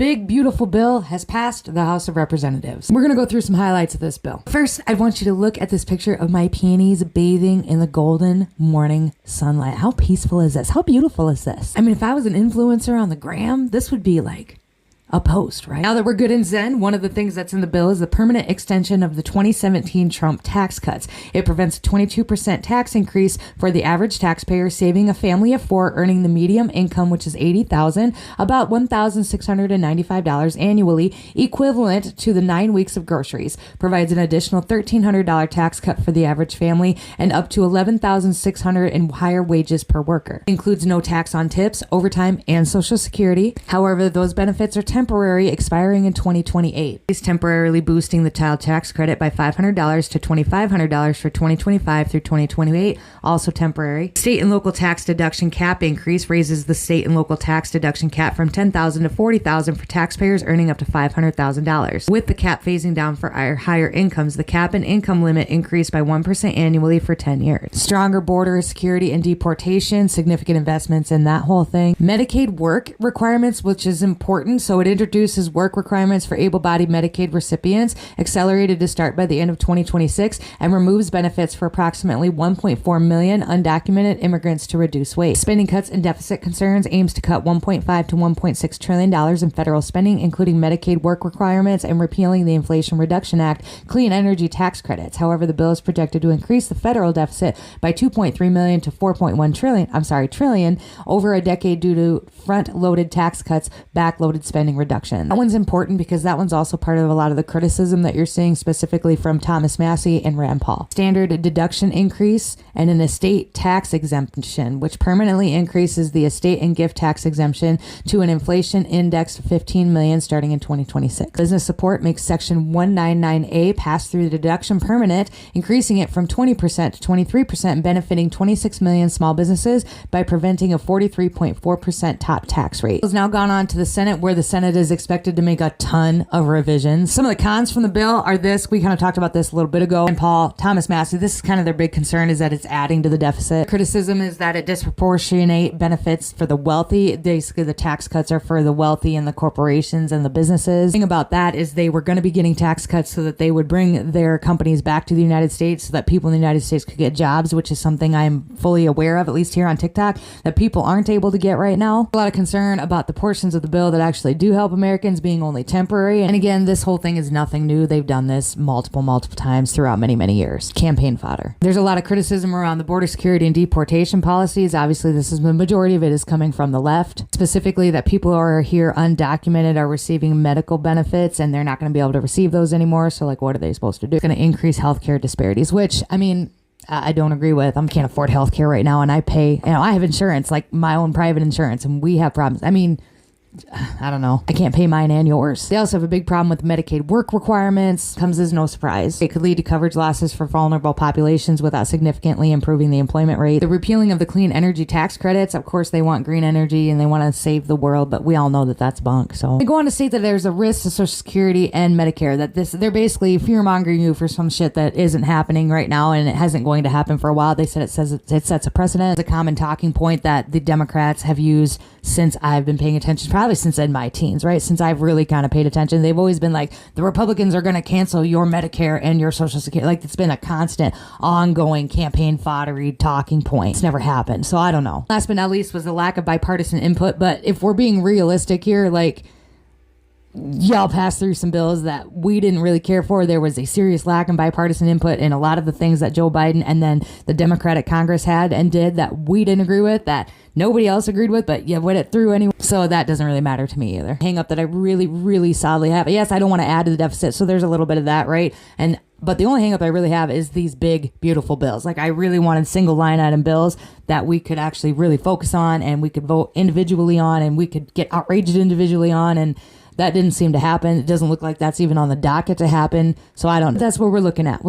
big, beautiful bill has passed the House of Representatives. We're going to go through some highlights of this bill. First, I want you to look at this picture of my peonies bathing in the golden morning sunlight. How peaceful is this? How beautiful is this? I mean, if I was an influencer on the gram, this would be like a post, right? Now that we're good and zen, one of the things that's in the bill is the permanent extension of the 2017 Trump tax cuts. It prevents a 22% tax increase for the average taxpayer, saving a family of four earning the median income, which is $80,000, about $1,695 annually, equivalent to the 9 weeks of groceries. Provides an additional $1,300 tax cut for the average family and up to $11,600 in higher wages per worker. Includes no tax on tips, overtime, and Social Security. However, those benefits are temporary, expiring in 2028. Is temporarily boosting the child tax credit by $500 to $2,500 for 2025 through 2028, also temporary. State and local tax deduction cap increase raises the state and local tax deduction cap from $10,000 to $40,000 for taxpayers earning up to $500,000. With the cap phasing down for higher incomes, the cap and income limit increased by 1% annually for 10 years. Stronger border security and deportation, significant investments in that whole thing. Medicaid work requirements, which is important, so it introduces work requirements for able-bodied Medicaid recipients, accelerated to start by the end of 2026, and removes benefits for approximately 1.4 million undocumented immigrants to reduce waste. Spending cuts and deficit concerns aims to cut $1.5 to $1.6 trillion in federal spending, including Medicaid work requirements and repealing the Inflation Reduction Act, clean energy tax credits. However, the bill is projected to increase the federal deficit by 2.3 million to 4.1 trillion over a decade due to front-loaded tax cuts, back-loaded spending reduction. That one's important because that one's also part of a lot of the criticism that you're seeing specifically from Thomas Massie and Rand Paul. Standard deduction increase and an estate tax exemption, which permanently increases the estate and gift tax exemption to an inflation index of 15 million starting in 2026. Business support makes Section 199A pass-through deduction permanent, increasing it from 20% to 23%, benefiting 26 million small businesses by preventing a 43.4% top tax rate. It has now gone on to the Senate, where the Senate is expected to make a ton of revisions. Some of the cons from the bill are this. We kind of talked about this a little bit ago. And Thomas Massie, this is kind of their big concern, is that it's adding to the deficit. Criticism is that it disproportionate benefits for the wealthy. Basically, the tax cuts are for the wealthy and the corporations and the businesses. The thing about that is they were going to be getting tax cuts so that they would bring their companies back to the United States so that people in the United States could get jobs, which is something I'm fully aware of, at least here on TikTok, that people aren't able to get right now. A lot of concern about the portions of the bill that actually do help Americans being only temporary. And again, this whole thing is nothing new. They've done this multiple times throughout many years. Campaign fodder. There's a lot of criticism around the border security and deportation policies. Obviously, this is the majority of it is coming from the left, specifically that people who are here undocumented are receiving medical benefits and they're not going to be able to receive those anymore. So like, what are they supposed to do? It's going to increase healthcare disparities, which, I mean, I don't agree with. I can't afford healthcare right now, and I pay, I have insurance, like my own private insurance, and we have problems. I mean, I don't know. I can't pay mine and yours. They also have a big problem with Medicaid work requirements. Comes as no surprise. It could lead to coverage losses for vulnerable populations without significantly improving the employment rate. The repealing of the clean energy tax credits. Of course, they want green energy and they want to save the world, but we all know that that's bunk. So they go on to state that there's a risk to Social Security and Medicare, that they're basically fear-mongering you for some shit that isn't happening right now and it hasn't going to happen for a while. They said it sets a precedent. It's a common talking point that the Democrats have used since I've been paying attention, probably since in my teens, right? Since I've really kind of paid attention, they've always been like, the Republicans are going to cancel your Medicare and your Social Security. Like, it's been a constant, ongoing campaign foddery talking point. It's never happened. So I don't know. Last but not least was the lack of bipartisan input. But if we're being realistic here, like, y'all passed through some bills that we didn't really care for. There was a serious lack of bipartisan input in a lot of the things that Joe Biden and then the Democratic Congress had and did that we didn't agree with, that nobody else agreed with, but you went it through anyway. So that doesn't really matter to me either. Hang up that I really solidly have. Yes, I don't want to add to the deficit, so there's a little bit of that, right? But the only hang up I really have is these big, beautiful bills. Like, I really wanted single line item bills that we could actually really focus on and we could vote individually on and we could get outraged individually on, and that didn't seem to happen. It doesn't look like that's even on the docket to happen. So I don't know. That's what we're looking at.